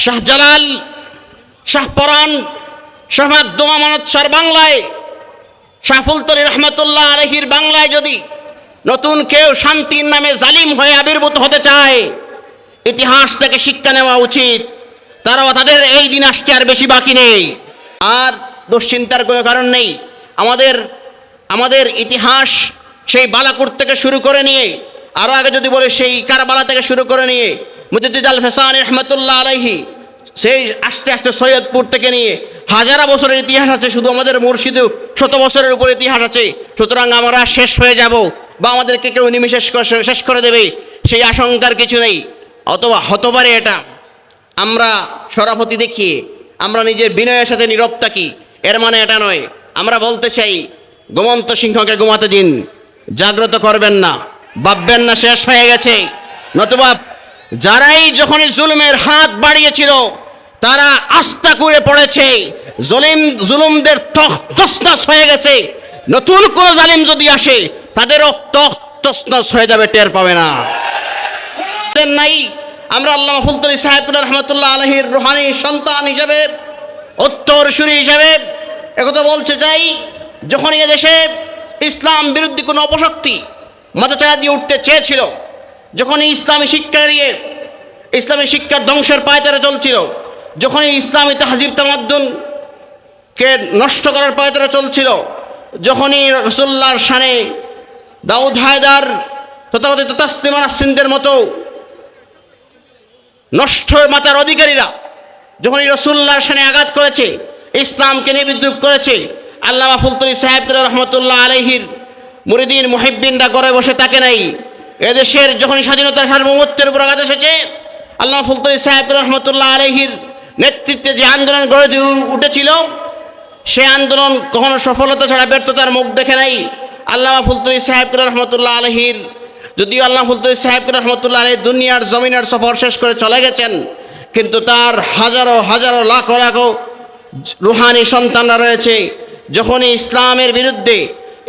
শাহজালাল, শাহপরাণ, শাহ মাকদুম আমানত শাহর বাংলায়, শাহ ফুলতলি রহমতুল্লাহ আলাইহির বাংলায় যদি নতুন কেউ শান্তির নামে জালিম হয়ে আবির্ভূত হতে চায়, ইতিহাস থেকে শিক্ষা নেওয়া উচিত। তাদের এই দিন আসতে আর বেশি বাকি নেই, আর দুশ্চিন্তার কোনো কারণ নেই। আমাদের ইতিহাস সেই বালাকোট থেকে শুরু করে নিয়ে, আরও আগে যদি বলে সেই কারবালা থেকে শুরু করে নিয়ে মুজাদ্দিদ আল ফেসানি রহমতুল্লাহ আলাইহি, সেই আস্তে আস্তে সৈয়দপুর থেকে নিয়ে হাজারা বছরের ইতিহাস আছে। শুধু আমাদের মুর্শিদেও শত বছরের উপর ইতিহাস আছে। সুতরাং আমরা শেষ হয়ে যাব বা আমাদেরকে কেউ নিমেষে শেষ করে দেবে, সেই আশঙ্কার কিছু নেই। অথবা হতে পারে এটা আমরা সরাফতি দেখিয়ে আমরা নিজের বিনয়ের সাথে নীরব থাকি, এর মানে এটা নয়। আমরা বলতে চাই, ঘুমন্ত সিংহকে ঘুমাতে দিন, জাগ্রত করবেন না, ভাববেন না শেষ হয়ে গেছে। নতুবা যারাই যখনই জুলুমের হাত বাড়িয়েছিল তারা আস্থা করে পড়েছে, জুলুমদের তছনছ হয়ে গেছে। নতুন কোন জালিম যদি আসে তাদেরও তছনছ হয়ে যাবে, টের পাবে না। নাই আমরা আল্লামা ফুলতলি সাহেব রহমতুল্লাহ আলাইহির রুহানি সন্তান হিসেবে, উত্তরসূরি হিসেবে একথা বলতে চাই, যখন এদেশে ইসলাম বিরোধী কোনো অপশক্তি মাথাচাড়া দিয়ে উঠতে চেয়েছিল, যখন ইসলামী শিক্ষা নিয়ে ইসলামী শিক্ষার ধ্বংসের পায়তারা চলছিল, যখন ইসলামী তাহজিব তামাদ্দুনকে নষ্ট করার পায়তারা চলছিল, যখনই রাসূলুল্লাহর শানে দাউদ হায়দার তথাকথিত তাসলিমা নাসরিনদের মতো নষ্ট মাতার অধিকারীরা যখনই রাসূলুল্লাহর শানে আঘাত করেছে, ইসলামকে নিয়ে বিদ্রুপ করেছে, আল্লামা ফুলতলি সাহেব রহমতুল্লাহ আলাইহির মুরিদিন মুহিব্বিনরা ঘরে বসে থাকে নাই। এদেশের যখন স্বাধীনতার সার্বভৌমত্বের উপর আঘাত এসেছে, আল্লামা ফুলতলি সাহেব রহমতুল্লাহ আলাইহির নেতৃত্বে যে আন্দোলন গড়ে উঠেছিল, সে আন্দোলন কখনো সফলতা ছাড়া ব্যর্থতার মুখ দেখে নাই। আল্লামা ফুলতলি সাহেব রহমতুল্লাহ আলাইহির, যদিও আল্লামা ফুলতলি সাহেব রহমতুল্লাহ আলাইহি দুনিয়ার জমিনের সফর শেষ করে চলে গেছেন, কিন্তু তার হাজারো হাজারো লাখো লাখো রুহানি সন্তানরা রয়েছে। যখনই ইসলামের বিরুদ্ধে,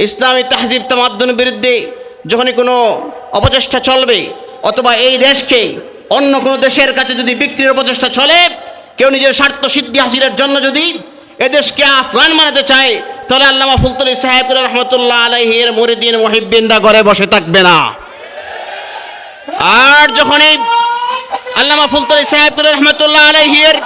ইসলামী তাহজিব তামাদ্দুনের বিরুদ্ধে যখনই কোনো অপচেষ্টা চলবে, অথবা এই দেশকে অন্য কোনো দেশের কাছে যদি বিক্রির অপচেষ্টা চলে, কেউ নিজের স্বার্থ সিদ্ধি হাসিলের জন্য যদি এদেশকে আফগান বানাতে চায়, তাহলে আল্লামা ফুলতলি সাহেব রহমতুল্লাহ আলাইহির মুরিদিন মুহিব্বিনরা ঘরে বসে থাকবে না। আর যখনই আল্লামা ফুলতলি সাহেব রহমতুল্লাহ আলাইহির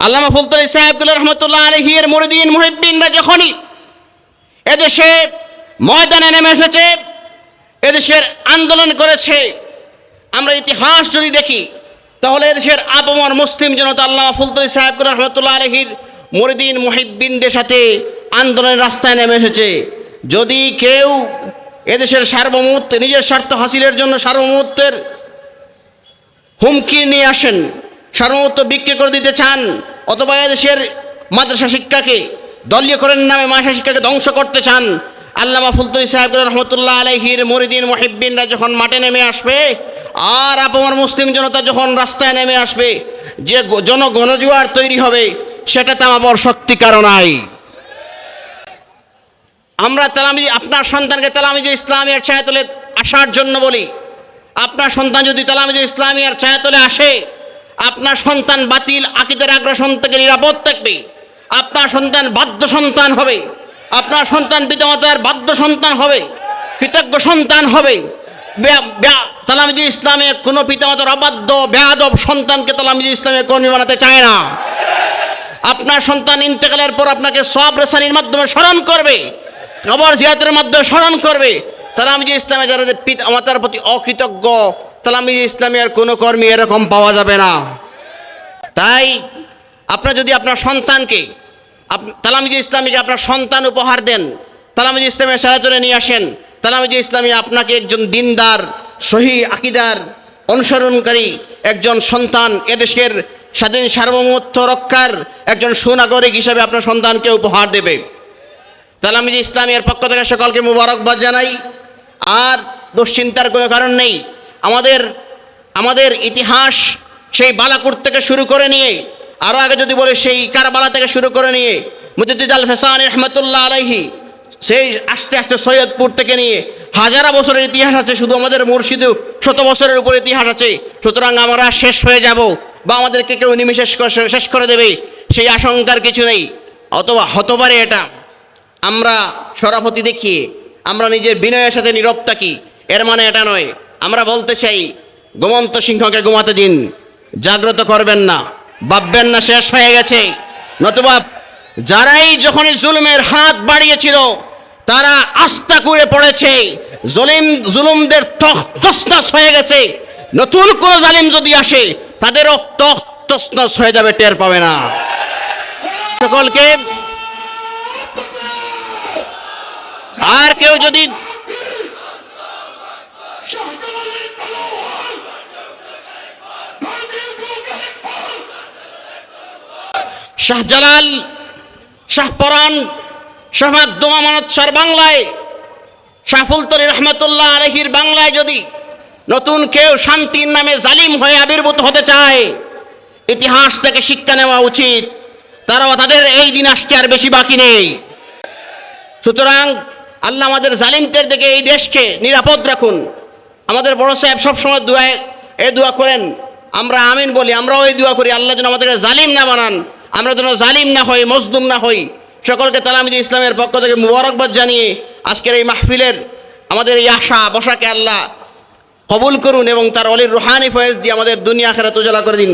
আল্লামা ফুলতলি সাহেব রহমতুল্লাহ আলাইহির মুরিদিন মুহিব্বিনরা যখনই এদেশে ময়দানে নেমে এসেছে, এদেশের আন্দোলন করেছে, আমরা ইতিহাস যদি দেখি তাহলে এদেশের আপামর মুসলিম জনতা আল্লামা ফুলতলি সাহেব রহমতুল্লাহ আলাইহির মুরিদিন মুহিব্বিনদের সাথে আন্দোলনের রাস্তায় নেমে এসেছে। যদি কেউ এদেশের সার্বভৌমত্ব, নিজের স্বার্থ হাসিলের জন্য সার্বভৌমত্বের হুমকি নিয়ে আসেন, সার্বভৌমত্ব বিক্রি করে দিতে চান, অথবা এদেশের মাদ্রাসা শিক্ষাকে দলীয়করণের নামে মাদ্রাসা শিক্ষাকে ধ্বংস করতে চান, আল্লামা ফুলতলি সাহেব রহমতুল্লাহ আলাইহির মুরিদিন মুহিব্বিনরা যখন মাঠে নেমে আসবে, আর আপামর মুসলিম জনতা যখন রাস্তায় নেমে আসবে, যে জনগণজোয়ার তৈরি হবে, সেটা তামাবর শক্তি কারণ নাই। আমরা আপনার সন্তানকে তালামিজে ইসলামিয়ার ছায়াতলে আসার জন্য বলি, আপনার সন্তান যদি তালামিজে ইসলামিয়ার ছায়াতলে আসে, আপনার সন্তান বাতিল আকীদার আগ্রাসন থেকে নিরাপদ থাকবে, আপনার সন্তান বাধ্য সন্তান হবে, আপনার সন্তান পিতামাতার বাধ্য সন্তান হবে, কৃতজ্ঞ সন্তান হবে। তালামিজে ইসলামে কোনো পিতামাতার অবাধ্য বেয়াদব সন্তানকে তালামিজে ইসলামে কর্মী বানাতে চায় না। আপনার সন্তান ইন্তেকালের পর আপনাকে সওয়াব রেসানির মাধ্যমে স্মরণ করবে, কবর জিয়ারতের মাধ্যমে স্মরণ করবে। তালামিজে ইসলামে যারা পিতামাতার প্রতি অকৃতজ্ঞ, তালামিজে ইসলামের কোনো কর্মী এরকম পাওয়া যাবে না। তাই আপনার যদি আপনার সন্তানকে তালামিজে ইসলামীকে আপনার সন্তান উপহার দেন, তালামিজে ইসলামের ছায়াতলে নিয়ে আসেন, তালামিজে ইসলামী আপনাকে একজন দিনদার, সহি আকীদার অনুসরণকারী একজন সন্তান, এদেশের স্বাধীন সার্বভৌমত্ব রক্ষার একজন সুনাগরিক হিসাবে আপনার সন্তানকে উপহার দেবে। তালামিজে ইসলামের পক্ষ থেকে সকলকে মুবারকবাদ জানাই। আর দুশ্চিন্তার কোনো কারণ নেই। আমাদের ইতিহাস সেই বালাকোট থেকে শুরু করে নিয়ে, আরও আগে যদি বলে সেই কারবালা থেকে শুরু করে নিয়ে মুজাদ্দিদ আল ফেসানি রহমতুল্লাহ আলাইহি, সেই আস্তে আস্তে সৈয়দপুর থেকে নিয়ে হাজারা বছরের ইতিহাস আছে, শুধু আমাদের মুর্শিদেও শত বছরের উপর ইতিহাস আছে। সুতরাং আমরা শেষ হয়ে যাব বা আমাদেরকে কেউ নিমিষে শেষ করে দেবে সেই আশঙ্কার কিছু নেই। অথবা হতে পারে এটা আমরা সরাফতি দেখিয়ে আমরা নিজের বিনয়ের সাথে নীরব থাকি, এর মানে এটা নয়। আমরা বলতে চাই ঘুমন্ত সিংহকে ঘুমাতে দিন, জাগ্রত করবেন না, ভাববেন না শেষ হয়ে গেছে। নতুবা যারাই যখনই জুলুমের হাত বাড়িয়েছিল তারা আস্থা করে পড়েছে, জুলুমদের তছনছ হয়ে গেছে। নতুন কোন জালিম যদি আসে তাদেরও তছনছ হয়ে যাবে, টের পাবে না। সকলকে আর কেউ যদি শাহজালাল, শাহপরান, শাহ মাকদুম আমানত শাহর বাংলায়, শাহফুলতলি রহমতুল্লাহ আলাইহির বাংলায় যদি নতুন কেউ শান্তির নামে জালিম হয়ে আবির্ভূত হতে চায়, ইতিহাস থেকে শিক্ষা নেওয়া উচিত। তাদের এই দিন আসতে আর বেশি বাকি নেই। সুতরাং আল্লাহ আমাদের জালিমদের থেকে এই দেশকে নিরাপদ রাখুন। আমাদের বড় সাহেব সবসময় দোয়া করেন, আমরা আমিন বলি, আমরাও এই দোয়া করি, আল্লাহ যেন আমাদেরকে জালিম না বানান, আমরা যেন জালিম না হই, মজলুম না হই। সকলকে তালামিজ ইসলামের পক্ষ থেকে মুবারকবাদ জানিয়ে আজকের এই মাহফিলের আমাদের এই আশা বসাকে আল্লাহ কবুল করুন এবং তার অলির রুহানি ফয়েজ দিয়ে আমাদের দুনিয়া আখিরাত উজালা করে দিন।